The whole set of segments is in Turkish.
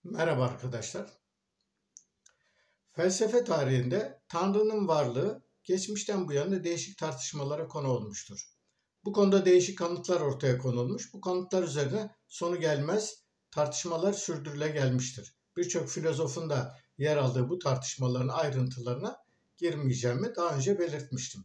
Merhaba arkadaşlar. Felsefe tarihinde Tanrı'nın varlığı geçmişten bu yana değişik tartışmalara konu olmuştur. Bu konuda değişik kanıtlar ortaya konulmuş. Bu kanıtlar üzerine sonu gelmez tartışmalar sürdürüle gelmiştir. Birçok filozofun da yer aldığı bu tartışmaların ayrıntılarına girmeyeceğimi daha önce belirtmiştim.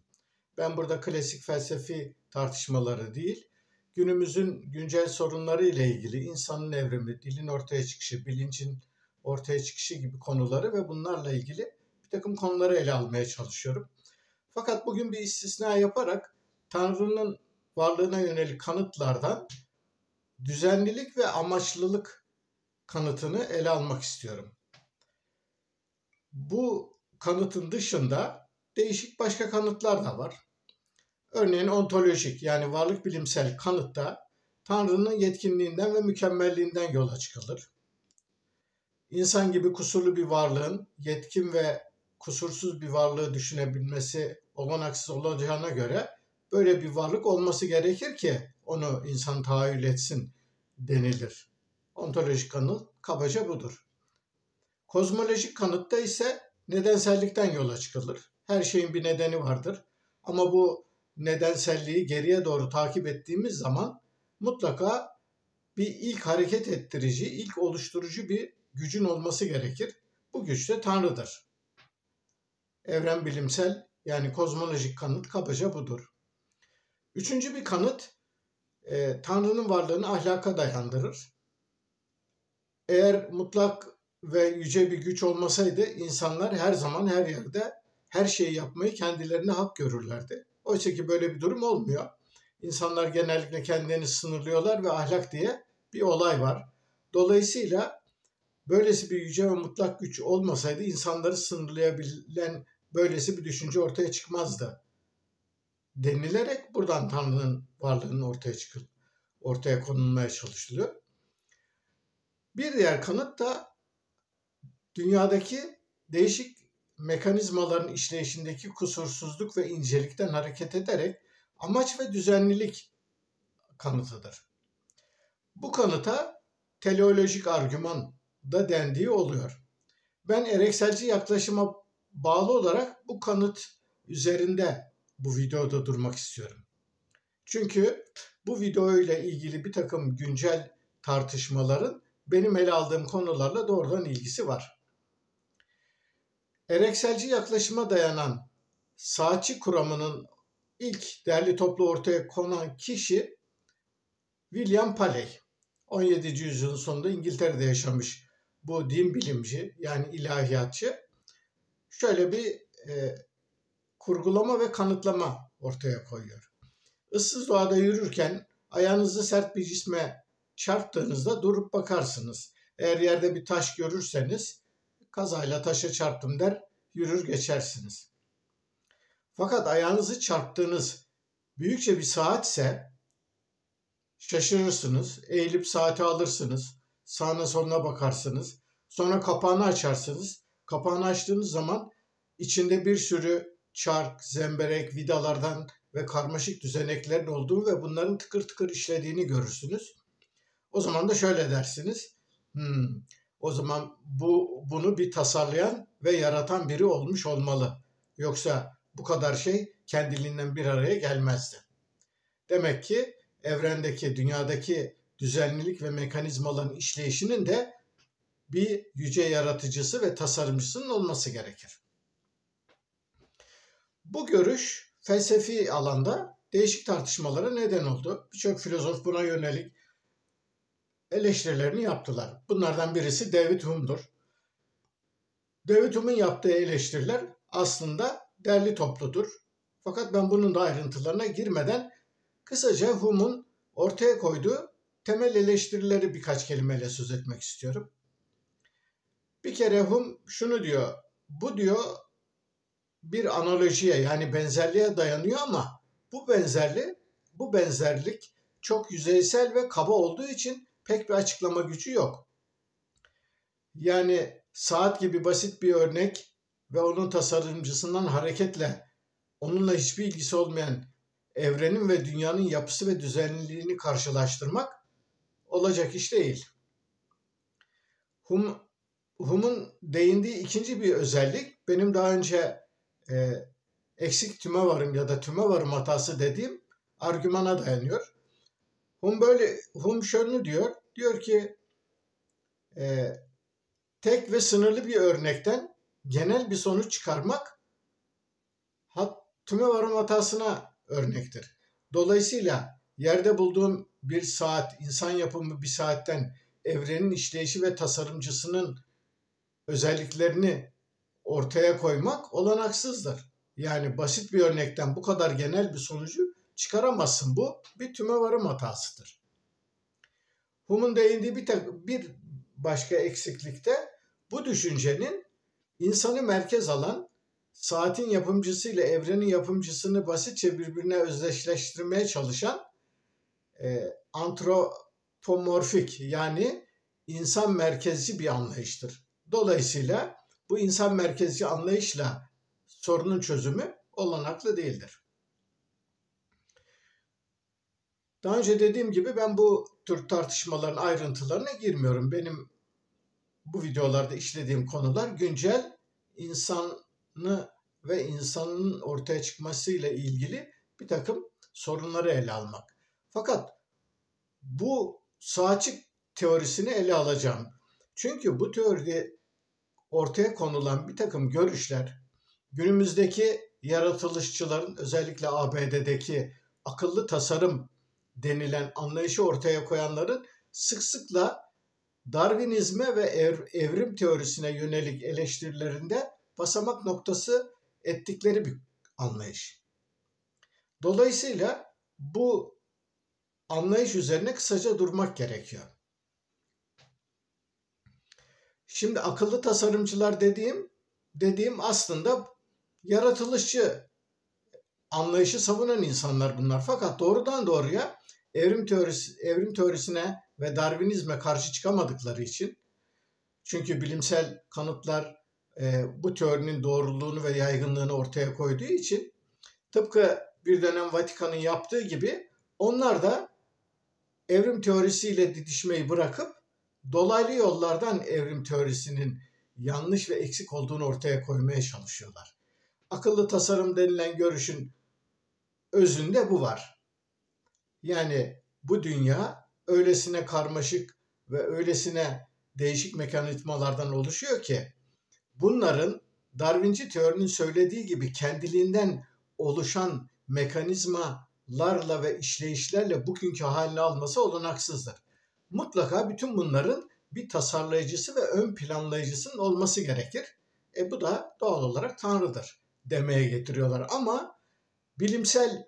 Ben burada klasik felsefi tartışmaları değil, günümüzün güncel sorunları ile ilgili insanın evrimi, dilin ortaya çıkışı, bilincin ortaya çıkışı gibi konuları ve bunlarla ilgili bir takım konuları ele almaya çalışıyorum. Fakat bugün bir istisna yaparak Tanrı'nın varlığına yönelik kanıtlardan düzenlilik ve amaçlılık kanıtını ele almak istiyorum. Bu kanıtın dışında değişik başka kanıtlar da var. Örneğin ontolojik yani varlık bilimsel kanıtta Tanrı'nın yetkinliğinden ve mükemmelliğinden yola çıkılır. İnsan gibi kusurlu bir varlığın yetkin ve kusursuz bir varlığı düşünebilmesi olanaksız olacağına göre böyle bir varlık olması gerekir ki onu insan tahayyül etsin denilir. Ontolojik kanıt kabaca budur. Kozmolojik kanıtta ise nedensellikten yola çıkılır. Her şeyin bir nedeni vardır ama bu nedenselliği geriye doğru takip ettiğimiz zaman mutlaka bir ilk hareket ettirici, ilk oluşturucu bir gücün olması gerekir. Bu güç de Tanrı'dır. Evren bilimsel yani kozmolojik kanıt kabaca budur. Üçüncü bir kanıt Tanrı'nın varlığını ahlaka dayandırır. Eğer mutlak ve yüce bir güç olmasaydı insanlar her zaman her yerde her şeyi yapmayı kendilerine hak görürlerdi. Oysa ki böyle bir durum olmuyor. İnsanlar genellikle kendilerini sınırlıyorlar ve ahlak diye bir olay var. Dolayısıyla böylesi bir yüce ve mutlak güç olmasaydı insanları sınırlayabilen böylesi bir düşünce ortaya çıkmazdı denilerek buradan Tanrı'nın varlığının ortaya konulmaya çalışılıyor. Bir diğer kanıt da dünyadaki değişik mekanizmaların işleyişindeki kusursuzluk ve incelikten hareket ederek amaç ve düzenlilik kanıtıdır. Bu kanıta teleolojik argüman da dendiği oluyor. Ben erekselci yaklaşıma bağlı olarak bu kanıt üzerinde bu videoda durmak istiyorum. Çünkü bu video ile ilgili bir takım güncel tartışmaların benim ele aldığım konularla doğrudan ilgisi var. Erekselci yaklaşıma dayanan saatçi kuramının ilk derli toplu ortaya konan kişi William Paley. 17. yüzyılın sonunda İngiltere'de yaşamış bu din bilimci yani ilahiyatçı şöyle bir kurgulama ve kanıtlama ortaya koyuyor. Issız doğada yürürken ayağınızı sert bir cisme çarptığınızda durup bakarsınız. Eğer yerde bir taş görürseniz kazayla taşa çarptım der, yürür geçersiniz. Fakat ayağınızı çarptığınız büyükçe bir saatse şaşırırsınız, eğilip saati alırsınız, sağına soluna bakarsınız, sonra kapağını açarsınız. Kapağını açtığınız zaman içinde bir sürü çark, zemberek, vidalardan ve karmaşık düzeneklerin olduğu ve bunların tıkır tıkır işlediğini görürsünüz. O zaman da şöyle dersiniz, o zaman bunu bir tasarlayan ve yaratan biri olmuş olmalı. Yoksa bu kadar şey kendiliğinden bir araya gelmezdi. Demek ki evrendeki, dünyadaki düzenlilik ve mekanizmaların işleyişinin de bir yüce yaratıcısı ve tasarımcısının olması gerekir. Bu görüş felsefi alanda değişik tartışmalara neden oldu. Birçok filozof buna yönelik eleştirilerini yaptılar. Bunlardan birisi David Hume'dur. David Hume'un yaptığı eleştiriler aslında derli topludur. Fakat ben bunun da ayrıntılarına girmeden kısaca Hume'un ortaya koyduğu temel eleştirileri birkaç kelimeyle söz etmek istiyorum. Bir kere Hume şunu diyor, bu diyor bir analojiye yani benzerliğe dayanıyor ama bu benzerlik çok yüzeysel ve kaba olduğu için pek bir açıklama gücü yok. Yani saat gibi basit bir örnek ve onun tasarımcısından hareketle onunla hiçbir ilgisi olmayan evrenin ve dünyanın yapısı ve düzenliliğini karşılaştırmak olacak iş değil. Hume'un değindiği ikinci bir özellik, benim daha önce eksik tümevarım ya da tümevarım hatası dediğim argümana dayanıyor. Hume şöyle diyor. Diyor ki tek ve sınırlı bir örnekten genel bir sonuç çıkarmak tümevarım hatasına örnektir. Dolayısıyla yerde bulduğum bir saat, insan yapımı bir saatten evrenin işleyişi ve tasarımcısının özelliklerini ortaya koymak olanaksızdır. Yani basit bir örnekten bu kadar genel bir sonucu çıkaramazsın. Bu bir tümevarım hatasıdır. Hume'un değindiği bir başka eksiklikte bu düşüncenin insanı merkez alan, saatin yapımcısıyla evrenin yapımcısını basitçe birbirine özdeşleştirmeye çalışan antropomorfik, yani insan merkezci bir anlayıştır. Dolayısıyla bu insan merkezci anlayışla sorunun çözümü olanaklı değildir. Daha önce dediğim gibi ben bu tür tartışmaların ayrıntılarına girmiyorum. Benim bu videolarda işlediğim konular güncel insanı ve insanın ortaya çıkmasıyla ilgili bir takım sorunları ele almak. Fakat bu saatçik teorisini ele alacağım. Çünkü bu teoride ortaya konulan bir takım görüşler günümüzdeki yaratılışçıların, özellikle ABD'deki akıllı tasarım denilen anlayışı ortaya koyanların sık sıkla Darwinizme ve evrim teorisine yönelik eleştirilerinde basamak noktası ettikleri bir anlayış. Dolayısıyla bu anlayış üzerine kısaca durmak gerekiyor. Şimdi akıllı tasarımcılar dediğim aslında yaratılışçı anlayışı savunan insanlar bunlar. Fakat doğrudan doğruya evrim teorisine ve Darwinizme karşı çıkamadıkları için, çünkü bilimsel kanıtlar bu teorinin doğruluğunu ve yaygınlığını ortaya koyduğu için, tıpkı bir dönem Vatikan'ın yaptığı gibi onlar da evrim teorisiyle didişmeyi bırakıp dolaylı yollardan evrim teorisinin yanlış ve eksik olduğunu ortaya koymaya çalışıyorlar. Akıllı tasarım denilen görüşün özünde bu var. Yani bu dünya öylesine karmaşık ve öylesine değişik mekanizmalardan oluşuyor ki bunların Darwinci teorinin söylediği gibi kendiliğinden oluşan mekanizmalarla ve işleyişlerle bugünkü halini alması olanaksızdır. Mutlaka bütün bunların bir tasarlayıcısı ve ön planlayıcısının olması gerekir. Bu da doğal olarak Tanrı'dır demeye getiriyorlar. Ama bilimsel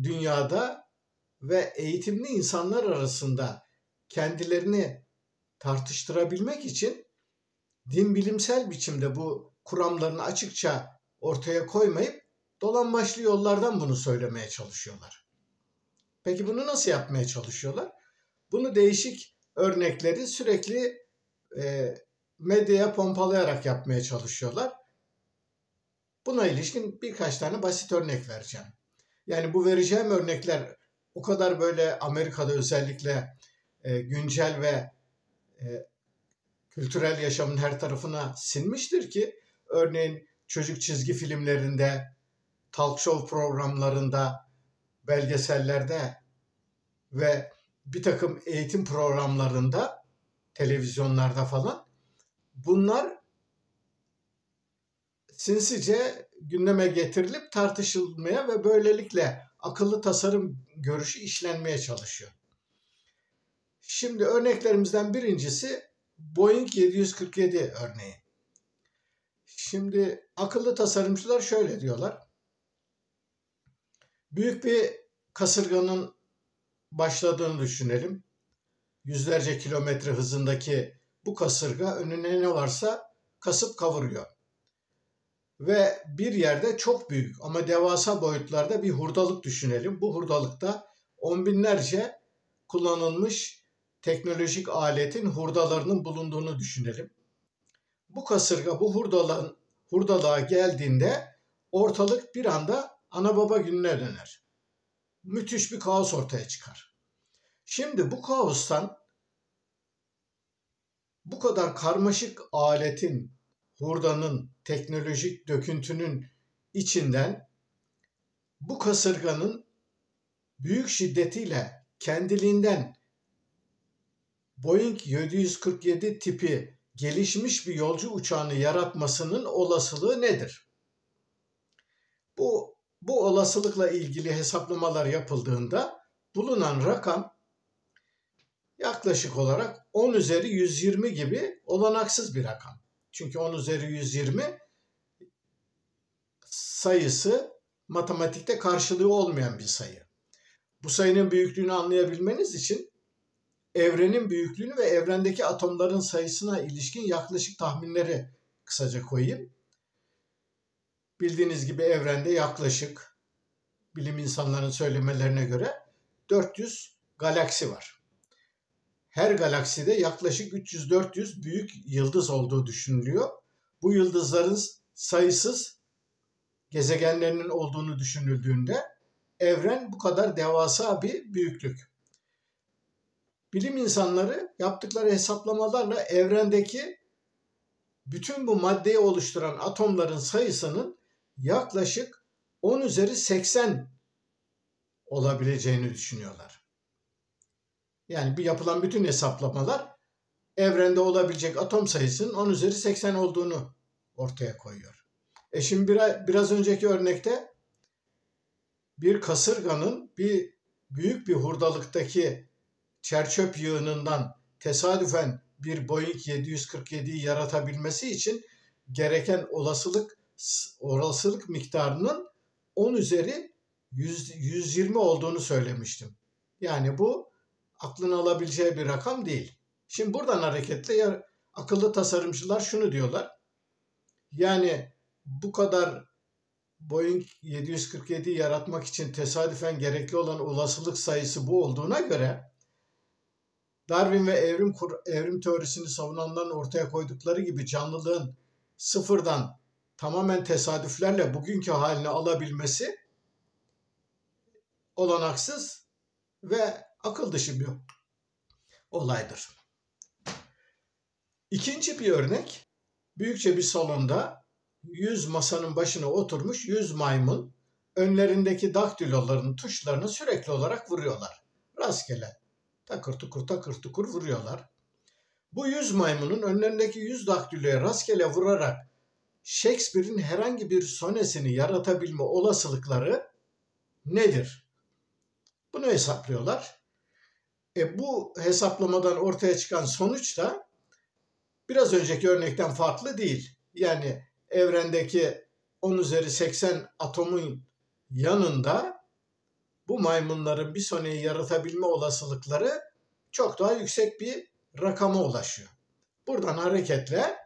dünyada ve eğitimli insanlar arasında kendilerini tartıştırabilmek için din bilimsel biçimde bu kuramlarını açıkça ortaya koymayıp dolambaçlı yollardan bunu söylemeye çalışıyorlar. Peki bunu nasıl yapmaya çalışıyorlar? Bunu değişik örnekleri sürekli medyaya pompalayarak yapmaya çalışıyorlar. Buna ilişkin birkaç tane basit örnek vereceğim. Yani bu vereceğim örnekler o kadar böyle Amerika'da özellikle güncel ve kültürel yaşamın her tarafına sinmiştir ki, örneğin çocuk çizgi filmlerinde, talk show programlarında, belgesellerde ve bir takım eğitim programlarında, televizyonlarda falan bunlar sinsice gündeme getirilip tartışılmaya ve böylelikle akıllı tasarım görüşü işlenmeye çalışıyor. Şimdi örneklerimizden birincisi Boeing 747 örneği. Şimdi akıllı tasarımcılar şöyle diyorlar. Büyük bir kasırganın başladığını düşünelim. Yüzlerce kilometre hızındaki bu kasırga önüne ne varsa kasıp kavuruyor. Ve bir yerde çok büyük ama devasa boyutlarda bir hurdalık düşünelim. Bu hurdalıkta on binlerce kullanılmış teknolojik aletin hurdalarının bulunduğunu düşünelim. Bu kasırga bu hurdalığa geldiğinde ortalık bir anda ana baba gününe döner. Müthiş bir kaos ortaya çıkar. Şimdi bu kaostan bu kadar karmaşık aletin, hurdanın, teknolojik döküntünün içinden bu kasırganın büyük şiddetiyle kendiliğinden Boeing 747 tipi gelişmiş bir yolcu uçağını yaratmasının olasılığı nedir? Bu olasılıkla ilgili hesaplamalar yapıldığında bulunan rakam yaklaşık olarak 10 üzeri 120 gibi olanaksız bir rakam. Çünkü 10 üzeri 120 sayısı matematikte karşılığı olmayan bir sayı. Bu sayının büyüklüğünü anlayabilmeniz için evrenin büyüklüğünü ve evrendeki atomların sayısına ilişkin yaklaşık tahminleri kısaca koyayım. Bildiğiniz gibi evrende yaklaşık, bilim insanlarının söylemelerine göre 400 galaksi var. Her galakside yaklaşık 300-400 büyük yıldız olduğu düşünülüyor. Bu yıldızların sayısız gezegenlerinin olduğunu düşünüldüğünde evren bu kadar devasa bir büyüklük. Bilim insanları yaptıkları hesaplamalarla evrendeki bütün bu maddeyi oluşturan atomların sayısının yaklaşık 10 üzeri 80 olabileceğini düşünüyorlar. Yani bir yapılan bütün hesaplamalar evrende olabilecek atom sayısının 10 üzeri 80 olduğunu ortaya koyuyor. Şimdi biraz önceki örnekte bir kasırganın büyük bir hurdalıktaki çerçöp yığınından tesadüfen bir Boeing 747'yi yaratabilmesi için gereken olasılık miktarının 10 üzeri 120 olduğunu söylemiştim. Yani bu aklın alabileceği bir rakam değil. Şimdi buradan hareketle akıllı tasarımcılar şunu diyorlar. Yani bu kadar Boeing 747'yi yaratmak için tesadüfen gerekli olan olasılık sayısı bu olduğuna göre Darwin ve evrim teorisini savunanların ortaya koydukları gibi canlılığın sıfırdan tamamen tesadüflerle bugünkü halini alabilmesi olanaksız ve akıl dışı bir olaydır. İkinci bir örnek, büyükçe bir salonda 100 masanın başına oturmuş 100 maymun önlerindeki daktiloların tuşlarını sürekli olarak vuruyorlar. Rastgele takır tukur vuruyorlar. Bu 100 maymunun önlerindeki 100 daktiloya rastgele vurarak Shakespeare'in herhangi bir sonesini yaratabilme olasılıkları nedir? Bunu hesaplıyorlar. Bu hesaplamadan ortaya çıkan sonuç da biraz önceki örnekten farklı değil. Yani evrendeki 10 üzeri 80 atomun yanında bu maymunların bir soneyi yaratabilme olasılıkları çok daha yüksek bir rakama ulaşıyor. Buradan hareketle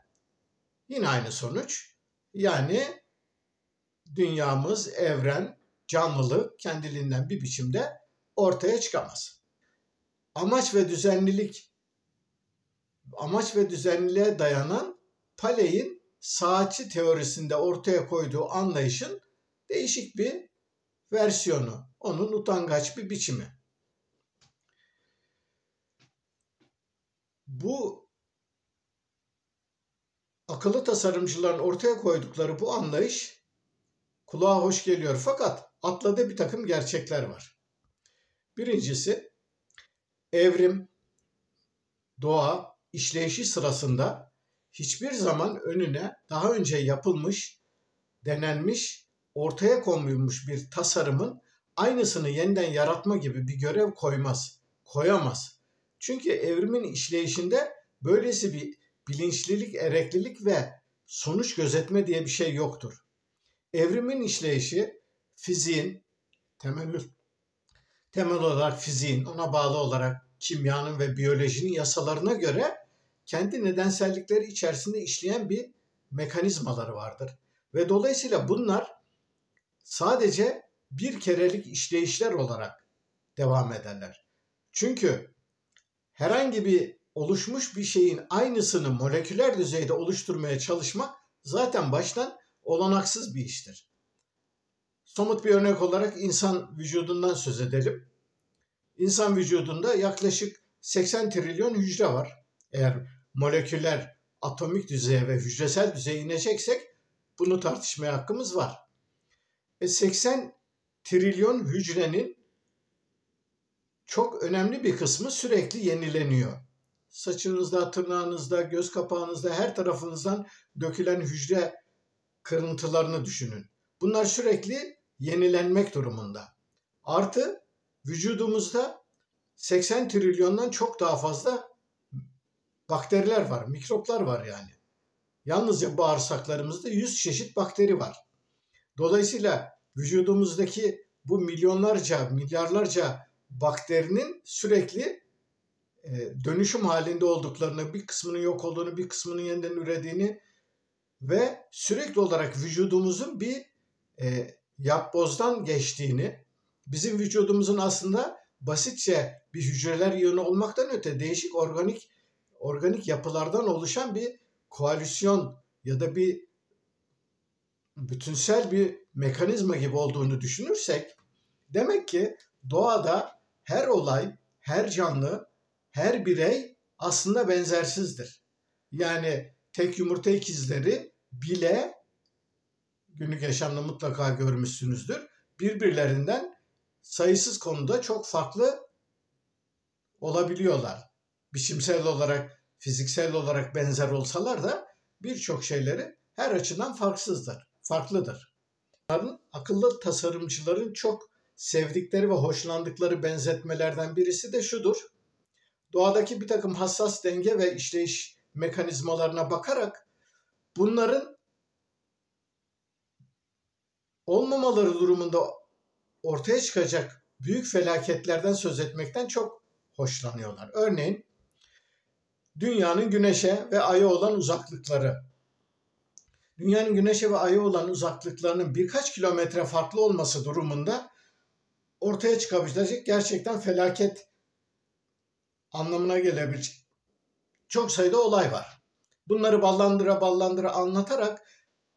yine aynı sonuç. Yani dünyamız, evren, canlılık kendiliğinden bir biçimde ortaya çıkamaz. Amaç ve düzenliliğe dayanan Paley'in saatçi teorisinde ortaya koyduğu anlayışın değişik bir versiyonu, onun utangaç bir biçimi. Bu akıllı tasarımcıların ortaya koydukları bu anlayış kulağa hoş geliyor fakat atladığı bir takım gerçekler var. Birincisi, evrim, doğa, işleyişi sırasında hiçbir zaman önüne daha önce yapılmış, denenmiş, ortaya konmuş bir tasarımın aynısını yeniden yaratma gibi bir görev koyamaz. Çünkü evrimin işleyişinde böylesi bir bilinçlilik, ereklilik ve sonuç gözetme diye bir şey yoktur. Evrimin işleyişi fiziğin, temel olarak fiziğin, ona bağlı olarak kimyanın ve biyolojinin yasalarına göre kendi nedensellikleri içerisinde işleyen bir mekanizmaları vardır. Ve dolayısıyla bunlar sadece bir kerelik işleyişler olarak devam ederler. Çünkü herhangi bir oluşmuş bir şeyin aynısını moleküler düzeyde oluşturmaya çalışmak zaten baştan olanaksız bir iştir. Somut bir örnek olarak insan vücudundan söz edelim. İnsan vücudunda yaklaşık 80 trilyon hücre var. Eğer moleküler, atomik düzeye ve hücresel düzeye ineceksek bunu tartışmaya hakkımız var. 80 trilyon hücrenin çok önemli bir kısmı sürekli yenileniyor. Saçınızda, tırnağınızda, göz kapağınızda, her tarafınızdan dökülen hücre kırıntılarını düşünün. Bunlar sürekli yenilenmek durumunda. Artı vücudumuzda 80 trilyondan çok daha fazla bakteriler var, mikroplar var yani. Yalnızca bağırsaklarımızda 100 çeşit bakteri var. Dolayısıyla vücudumuzdaki bu milyonlarca, milyarlarca bakterinin sürekli dönüşüm halinde olduklarını, bir kısmının yok olduğunu, bir kısmının yeniden ürediğini ve sürekli olarak vücudumuzun bir yapbozdan geçtiğini, bizim vücudumuzun aslında basitçe bir hücreler yığını olmaktan öte değişik organik yapılardan oluşan bir koalisyon ya da bir bütünsel bir mekanizma gibi olduğunu düşünürsek, demek ki doğada her olay, her canlı, her birey aslında benzersizdir. Yani tek yumurta ikizleri bile günlük yaşamda mutlaka görmüşsünüzdür. Birbirlerinden sayısız konuda çok farklı olabiliyorlar. Biçimsel olarak, fiziksel olarak benzer olsalar da birçok şeyleri her açıdan farklıdır. Akıllı tasarımcıların çok sevdikleri ve hoşlandıkları benzetmelerden birisi de şudur. Doğadaki bir takım hassas denge ve işleyiş mekanizmalarına bakarak bunların olmamaları durumunda ortaya çıkacak büyük felaketlerden söz etmekten çok hoşlanıyorlar. Örneğin dünyanın güneşe ve aya olan uzaklıkları. Dünyanın güneşe ve aya olan uzaklıklarının birkaç kilometre farklı olması durumunda ortaya çıkabilecek gerçekten felaket anlamına gelebilecek çok sayıda olay var. Bunları ballandıra anlatarak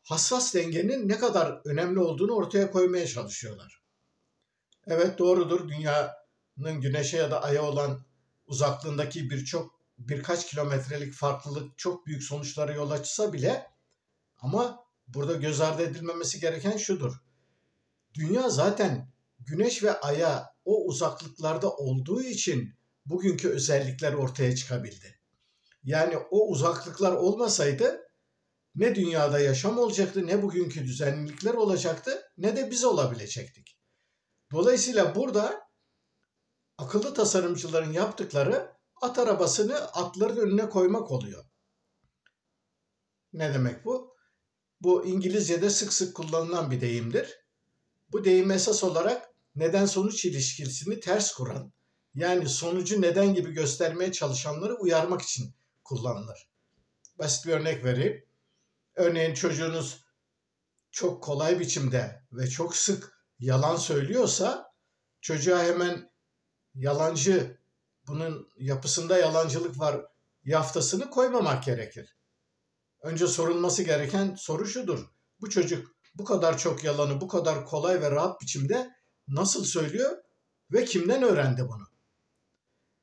hassas dengenin ne kadar önemli olduğunu ortaya koymaya çalışıyorlar. Evet, doğrudur, dünyanın güneşe ya da aya olan uzaklığındaki birkaç kilometrelik farklılık çok büyük sonuçlara yol açsa bile, ama burada göz ardı edilmemesi gereken şudur. Dünya zaten güneş ve aya o uzaklıklarda olduğu için bugünkü özellikler ortaya çıkabildi. Yani o uzaklıklar olmasaydı ne dünyada yaşam olacaktı, ne bugünkü düzenlilikler olacaktı, ne de biz olabilecektik. Dolayısıyla burada akıllı tasarımcıların yaptıkları at arabasını atların önüne koymak oluyor. Ne demek bu? Bu İngilizce'de sık sık kullanılan bir deyimdir. Bu deyim esas olarak neden-sonuç ilişkisini ters kuran, yani sonucu neden gibi göstermeye çalışanları uyarmak için kullanılır. Basit bir örnek vereyim. Örneğin çocuğunuz çok kolay biçimde ve çok sık yalan söylüyorsa çocuğa hemen yalancı, bunun yapısında yalancılık var yaftasını koymamak gerekir. Önce sorulması gereken soru şudur. Bu çocuk bu kadar çok yalanı bu kadar kolay ve rahat biçimde nasıl söylüyor ve kimden öğrendi bunu?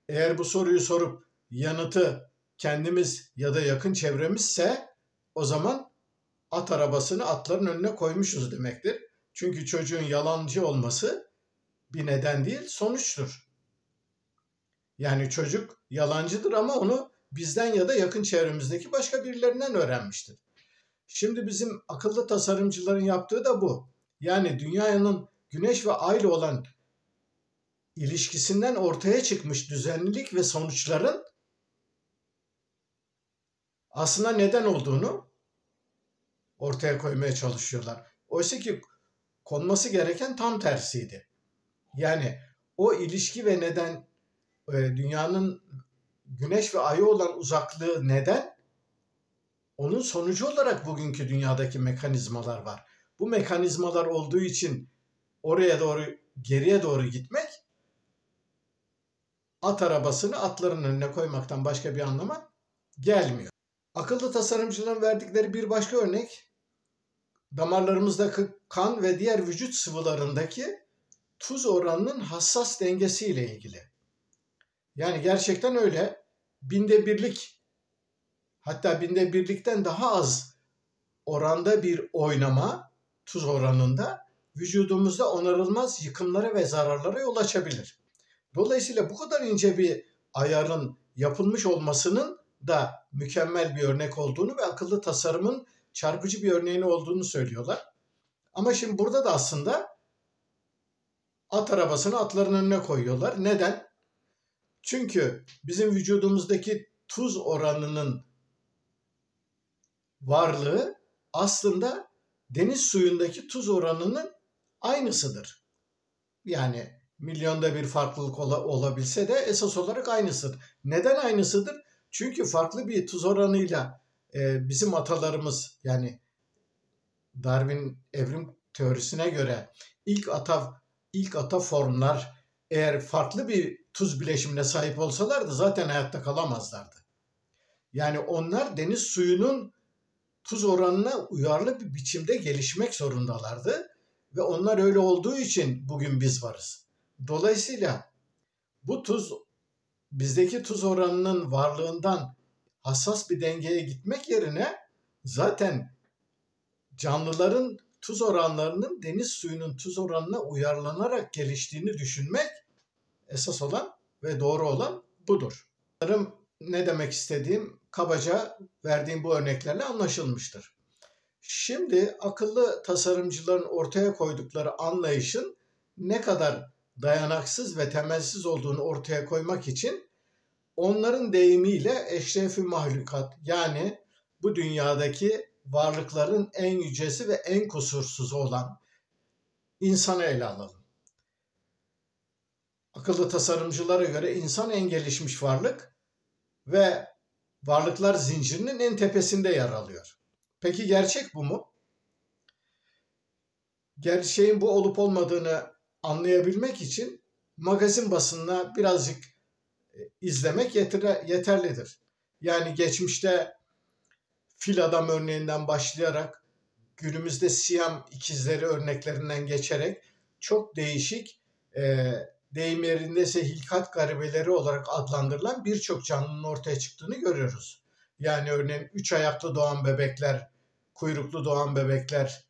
Eğer bu soruyu sorup yanıtı kendimiz ya da yakın çevremizse o zaman at arabasını atların önüne koymuşuz demektir. Çünkü çocuğun yalancı olması bir neden değil, sonuçtur. Yani çocuk yalancıdır ama onu bizden ya da yakın çevremizdeki başka birilerinden öğrenmiştir. Şimdi bizim akıllı tasarımcıların yaptığı da bu. Yani dünyanın güneş ve ay ile olan ilişkisinden ortaya çıkmış düzenlilik ve sonuçların aslında neden olduğunu ortaya koymaya çalışıyorlar. Oysa ki konması gereken tam tersiydi. Yani o ilişki ve neden, dünyanın güneş ve aya olan uzaklığı neden, onun sonucu olarak bugünkü dünyadaki mekanizmalar var. Bu mekanizmalar olduğu için oraya doğru, geriye doğru gitmek at arabasını atların önüne koymaktan başka bir anlama gelmiyor. Akıllı tasarımcıların verdikleri bir başka örnek, damarlarımızdaki kan ve diğer vücut sıvılarındaki tuz oranının hassas dengesiyle ilgili. Yani gerçekten öyle, binde birlik hatta binde birlikten daha az oranda bir oynama tuz oranında vücudumuzda onarılmaz yıkımlara ve zararlara yol açabilir. Dolayısıyla bu kadar ince bir ayarın yapılmış olmasının da mükemmel bir örnek olduğunu ve akıllı tasarımın çarpıcı bir örneğini olduğunu söylüyorlar. Ama şimdi burada da aslında at arabasını atların önüne koyuyorlar. Neden? Çünkü bizim vücudumuzdaki tuz oranının varlığı aslında deniz suyundaki tuz oranının aynısıdır. Yani milyonda bir farklılık olabilse de esas olarak aynısıdır. Neden aynısıdır? Çünkü farklı bir tuz oranıyla bizim atalarımız, yani Darwin evrim teorisine göre ilk ata formlar eğer farklı bir tuz bileşimine sahip olsalardı zaten hayatta kalamazlardı. Yani onlar deniz suyunun tuz oranına uyarlı bir biçimde gelişmek zorundalardı ve onlar öyle olduğu için bugün biz varız. Dolayısıyla bu bizdeki tuz oranının varlığından hassas bir dengeye gitmek yerine zaten canlıların tuz oranlarının deniz suyunun tuz oranına uyarlanarak geliştiğini düşünmek esas olan ve doğru olan budur. Sanırım ne demek istediğim kabaca verdiğim bu örneklerle anlaşılmıştır. Şimdi akıllı tasarımcıların ortaya koydukları anlayışın ne kadar dayanaksız ve temelsiz olduğunu ortaya koymak için onların deyimiyle eşrefi mahlukat, yani bu dünyadaki varlıkların en yücesi ve en kusursuzu olan insanı ele alalım. Akıllı tasarımcılara göre insan en gelişmiş varlık ve varlıklar zincirinin en tepesinde yer alıyor. Peki gerçek bu mu? Gerçeğin bu olup olmadığını anlayabilmek için magazin basınına birazcık izlemek yeterlidir. Yani geçmişte fil adam örneğinden başlayarak günümüzde Siyam ikizleri örneklerinden geçerek çok değişik, deyim yerindeyse hilkat garibeleri olarak adlandırılan birçok canlının ortaya çıktığını görüyoruz. Yani örneğin 3 ayaklı doğan bebekler, kuyruklu doğan bebekler,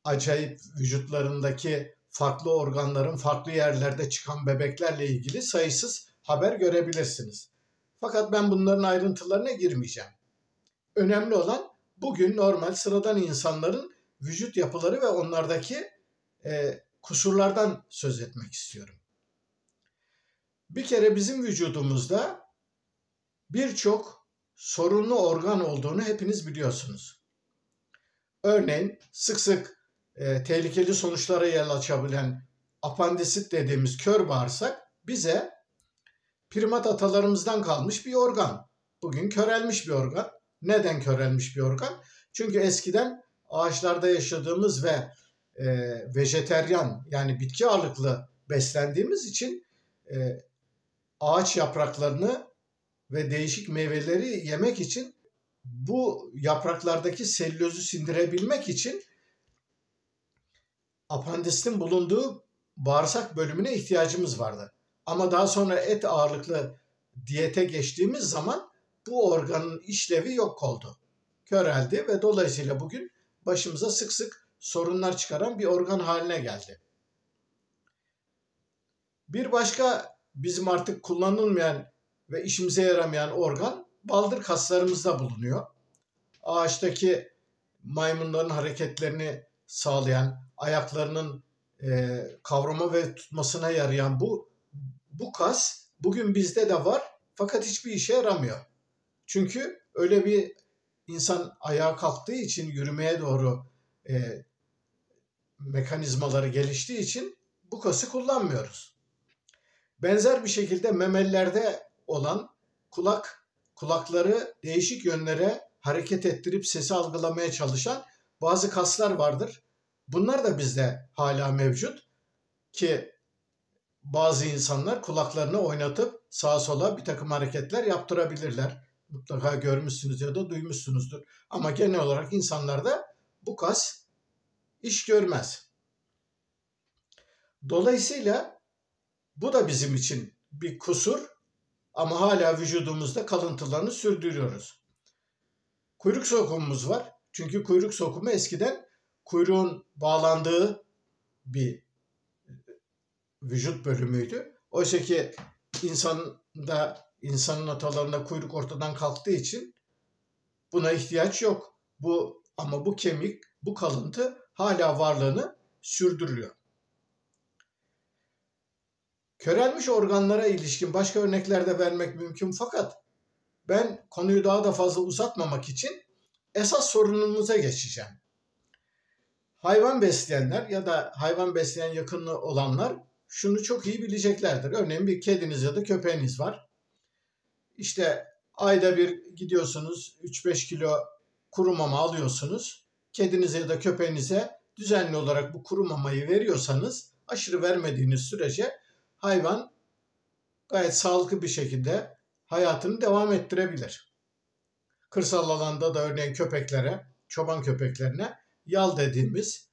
acayip vücutlarındaki farklı organların farklı yerlerde çıkan bebeklerle ilgili sayısız haber görebilirsiniz. Fakat ben bunların ayrıntılarına girmeyeceğim. Önemli olan bugün normal sıradan insanların vücut yapıları ve onlardaki kusurlardan söz etmek istiyorum. Bir kere bizim vücudumuzda birçok sorunlu organ olduğunu hepiniz biliyorsunuz. Örneğin sık sık tehlikeli sonuçlara yol açabilen apandisit dediğimiz kör bağırsak bize primat atalarımızdan kalmış bir organ. Bugün körelmiş bir organ. Neden körelmiş bir organ? Çünkü eskiden ağaçlarda yaşadığımız ve vejeteryan, yani bitki ağırlıklı beslendiğimiz için ağaç yapraklarını ve değişik meyveleri yemek için bu yapraklardaki selülozu sindirebilmek için apandisitin bulunduğu bağırsak bölümüne ihtiyacımız vardı. Ama daha sonra et ağırlıklı diyete geçtiğimiz zaman bu organın işlevi yok oldu. Köreldi ve dolayısıyla bugün başımıza sık sık sorunlar çıkaran bir organ haline geldi. Bir başka bizim artık kullanılmayan ve işimize yaramayan organ baldır kaslarımızda bulunuyor. Ağaçtaki maymunların hareketlerini sağlayan, ayaklarının kavrama ve tutmasına yarayan bu kas bugün bizde de var fakat hiçbir işe yaramıyor. Çünkü öyle bir insan ayağa kalktığı için yürümeye doğru mekanizmaları geliştiği için bu kası kullanmıyoruz. Benzer bir şekilde memelilerde olan kulakları değişik yönlere hareket ettirip sesi algılamaya çalışan bazı kaslar vardır. Bunlar da bizde hala mevcut ki bazı insanlar kulaklarını oynatıp sağa sola bir takım hareketler yaptırabilirler. Mutlaka görmüşsünüz ya da duymuşsunuzdur. Ama genel olarak insanlarda bu kas iş görmez. Dolayısıyla bu da bizim için bir kusur Ama hala vücudumuzda kalıntılarını sürdürüyoruz. Kuyruk sokumumuz var. Çünkü kuyruk sokumu eskiden kuyruğun bağlandığı bir vücut bölümüydü. Oysa ki insanın atalarında kuyruk ortadan kalktığı için buna ihtiyaç yok. Ama bu kemik, bu kalıntı hala varlığını sürdürüyor. Körelmiş organlara ilişkin başka örnekler de vermek mümkün, fakat ben konuyu daha da fazla uzatmamak için esas sorunumuza geçeceğim. Hayvan besleyenler ya da hayvan besleyen yakınlığı olanlar şunu çok iyi bileceklerdir. Örneğin bir kediniz ya da köpeğiniz var. İşte ayda bir gidiyorsunuz, 3-5 kilo kuru mama alıyorsunuz. Kedinize ya da köpeğinize düzenli olarak bu kuru mamayı veriyorsanız, aşırı vermediğiniz sürece hayvan gayet sağlıklı bir şekilde hayatını devam ettirebilir. Kırsal alanda da örneğin köpeklere, çoban köpeklerine yal dediğimiz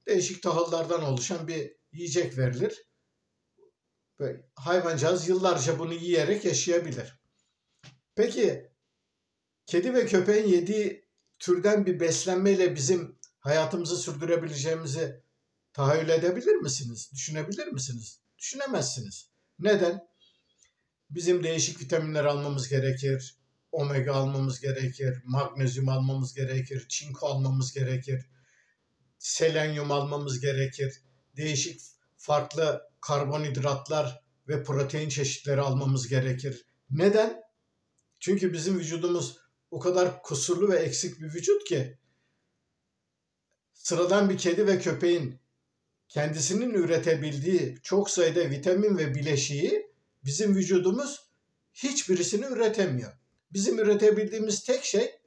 değişik tahıllardan oluşan bir yiyecek verilir. Ve hayvancağız yıllarca bunu yiyerek yaşayabilir. Peki kedi ve köpeğin yediği türden bir beslenmeyle bizim hayatımızı sürdürebileceğimizi tahayyül edebilir misiniz? Düşünebilir misiniz? Düşünemezsiniz. Neden? Bizim değişik vitaminler almamız gerekir, omega almamız gerekir, magnezyum almamız gerekir, çinko almamız gerekir, selenyum almamız gerekir, değişik farklı karbonhidratlar ve protein çeşitleri almamız gerekir. Neden? Çünkü bizim vücudumuz o kadar kusurlu ve eksik bir vücut ki sıradan bir kedi ve köpeğin kendisinin üretebildiği çok sayıda vitamin ve bileşiği bizim vücudumuz hiçbirisini üretemiyor. Bizim üretebildiğimiz tek şey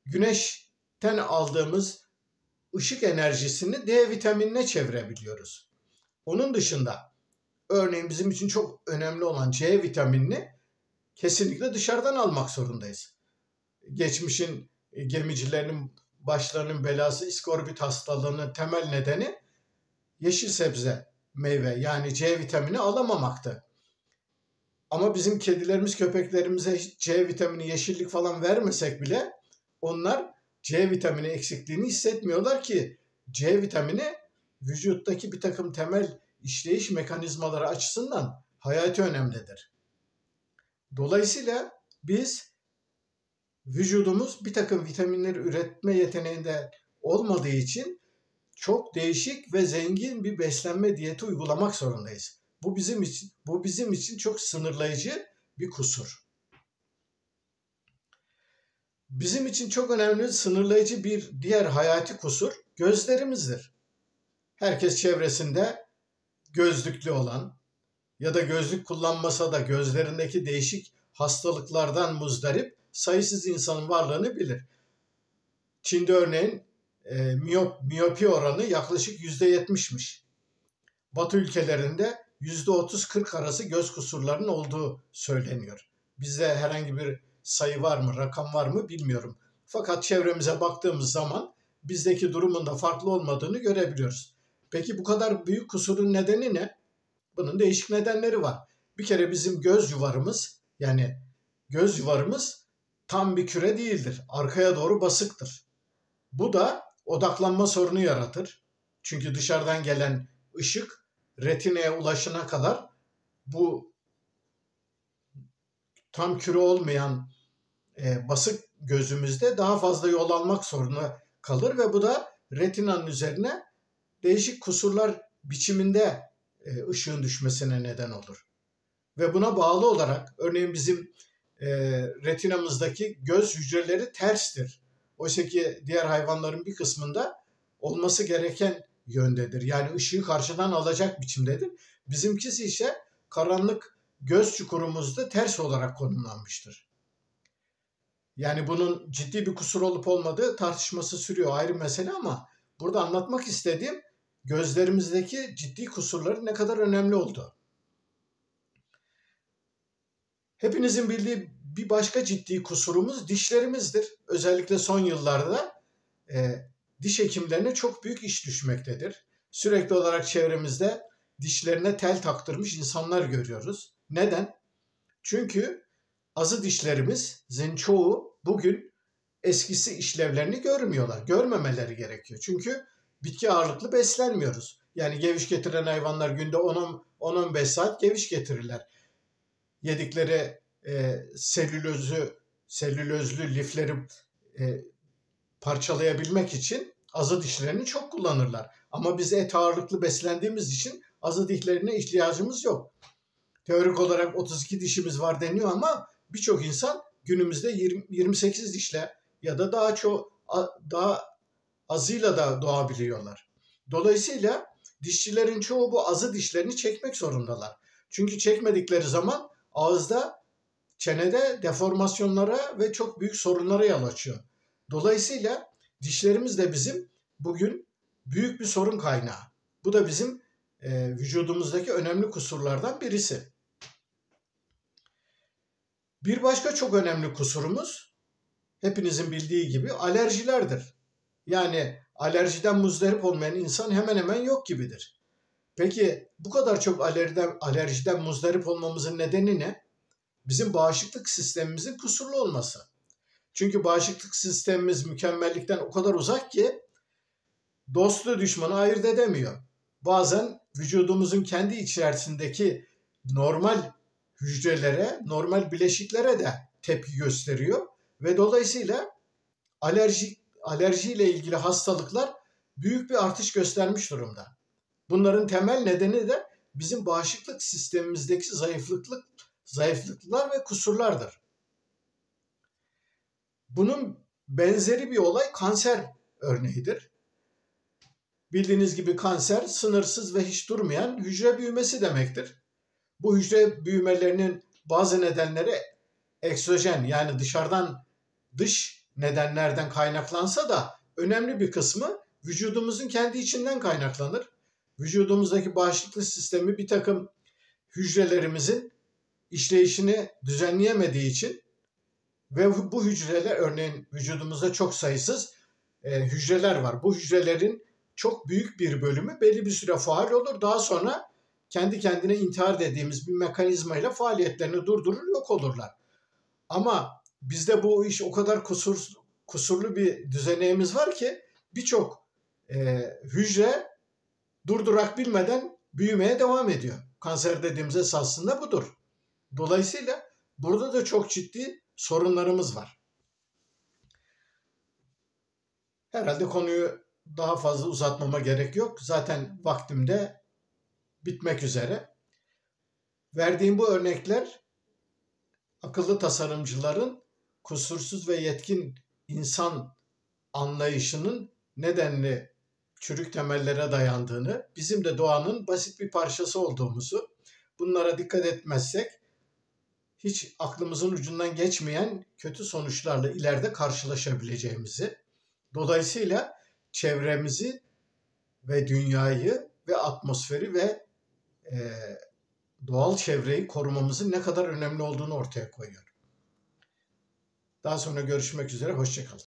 güneşten aldığımız ışık enerjisini D vitaminine çevirebiliyoruz. Onun dışında örneğin bizim için çok önemli olan C vitaminini kesinlikle dışarıdan almak zorundayız. Geçmişin gemicilerinin başlarının belası iskorbit hastalığının temel nedeni yeşil sebze, meyve yani C vitamini alamamaktı. Ama bizim kedilerimiz, köpeklerimize C vitamini, yeşillik falan vermesek bile onlar C vitamini eksikliğini hissetmiyorlar ki C vitamini vücuttaki bir takım temel işleyiş mekanizmaları açısından hayati önemlidir. Dolayısıyla vücudumuz bir takım vitaminleri üretme yeteneğinde olmadığı için çok değişik ve zengin bir beslenme diyeti uygulamak zorundayız. Bu bizim için çok sınırlayıcı bir kusur. Bizim için çok önemli, sınırlayıcı bir diğer hayati kusur gözlerimizdir. Herkes çevresinde gözlüklü olan ya da gözlük kullanmasa da gözlerindeki değişik hastalıklardan muzdarip sayısız insanın varlığını bilir. Çin'de örneğin miyopi oranı yaklaşık %70'miş. Batı ülkelerinde %30-40 arası göz kusurlarının olduğu söyleniyor. Bizde herhangi bir sayı var mı, rakam var mı bilmiyorum. Fakat çevremize baktığımız zaman bizdeki durumun da farklı olmadığını görebiliyoruz. Peki bu kadar büyük kusurun nedeni ne? Bunun değişik nedenleri var. Bir kere bizim göz yuvarımız tam bir küre değildir. Arkaya doğru basıktır. Bu da odaklanma sorunu yaratır. Çünkü dışarıdan gelen ışık retineye ulaşana kadar bu tam küre olmayan basık gözümüzde daha fazla yol almak zorunda kalır ve bu da retinanın üzerine değişik kusurlar biçiminde ışığın düşmesine neden olur. Ve buna bağlı olarak örneğin bizim retinamızdaki göz hücreleri terstir. Oysa ki diğer hayvanların bir kısmında olması gereken yöndedir. Yani ışığı karşıdan alacak biçimdedir. Bizimkisi ise karanlık göz çukurumuzda ters olarak konumlanmıştır. Yani bunun ciddi bir kusur olup olmadığı tartışması sürüyor, ayrı mesele, ama burada anlatmak istediğim gözlerimizdeki ciddi kusurların ne kadar önemli olduğu. Hepinizin bildiği bir başka ciddi kusurumuz dişlerimizdir. Özellikle son yıllarda diş hekimlerine çok büyük iş düşmektedir. Sürekli olarak çevremizde dişlerine tel taktırmış insanlar görüyoruz. Neden? Çünkü azı dişlerimizin çoğu bugün eskisi işlevlerini görmüyorlar. Görmemeleri gerekiyor. Çünkü bitki ağırlıklı beslenmiyoruz. Yani geviş getiren hayvanlar günde 10-15 saat geviş getirirler. Yedikleri selülozlu lifleri parçalayabilmek için azı dişlerini çok kullanırlar. Ama biz et ağırlıklı beslendiğimiz için azı dişlerine ihtiyacımız yok. Teorik olarak 32 dişimiz var deniyor ama birçok insan günümüzde 28 dişle ya da daha azıyla da doğabiliyorlar. Dolayısıyla dişçilerin çoğu bu azı dişlerini çekmek zorundalar. Çünkü çekmedikleri zaman ağızda, çenede deformasyonlara ve çok büyük sorunlara yol açıyor. Dolayısıyla dişlerimiz de bizim bugün büyük bir sorun kaynağı. Bu da bizim vücudumuzdaki önemli kusurlardan birisi. Bir başka çok önemli kusurumuz, hepinizin bildiği gibi alerjilerdir. Yani alerjiden muzdarip olmayan insan hemen hemen yok gibidir. Peki bu kadar çok alerjiden muzdarip olmamızın nedeni ne? Bizim bağışıklık sistemimizin kusurlu olması. Çünkü bağışıklık sistemimiz mükemmellikten o kadar uzak ki dostlu düşmanı ayırt edemiyor. Bazen vücudumuzun kendi içerisindeki normal hücrelere, normal bileşiklere de tepki gösteriyor ve dolayısıyla alerjiyle ilgili hastalıklar büyük bir artış göstermiş durumda. Bunların temel nedeni de bizim bağışıklık sistemimizdeki zayıflıklar ve kusurlardır. Bunun benzeri bir olay kanser örneğidir. Bildiğiniz gibi kanser sınırsız ve hiç durmayan hücre büyümesi demektir. Bu hücre büyümelerinin bazı nedenleri egzojen, yani dış nedenlerden kaynaklansa da önemli bir kısmı vücudumuzun kendi içinden kaynaklanır. Vücudumuzdaki bağışıklık sistemi bir takım hücrelerimizin işleyişini düzenleyemediği için ve bu hücreler, örneğin vücudumuzda çok sayısız hücreler var. Bu hücrelerin çok büyük bir bölümü belli bir süre faal olur. Daha sonra kendi kendine intihar dediğimiz bir mekanizmayla faaliyetlerini durdurur, yok olurlar. Ama bizde bu iş o kadar kusurlu bir düzeneğimiz var ki birçok hücre durdurak bilmeden büyümeye devam ediyor. Kanser dediğimiz esasında budur. Dolayısıyla burada da çok ciddi sorunlarımız var. Herhalde konuyu daha fazla uzatmama gerek yok. Zaten vaktim de bitmek üzere. Verdiğim bu örnekler akıllı tasarımcıların kusursuz ve yetkin insan anlayışının nedenli çürük temellere dayandığını, bizim de doğanın basit bir parçası olduğumuzu, bunlara dikkat etmezsek hiç aklımızın ucundan geçmeyen kötü sonuçlarla ileride karşılaşabileceğimizi, dolayısıyla çevremizi ve dünyayı ve atmosferi ve doğal çevreyi korumamızın ne kadar önemli olduğunu ortaya koyuyor. Daha sonra görüşmek üzere, hoşça kalın.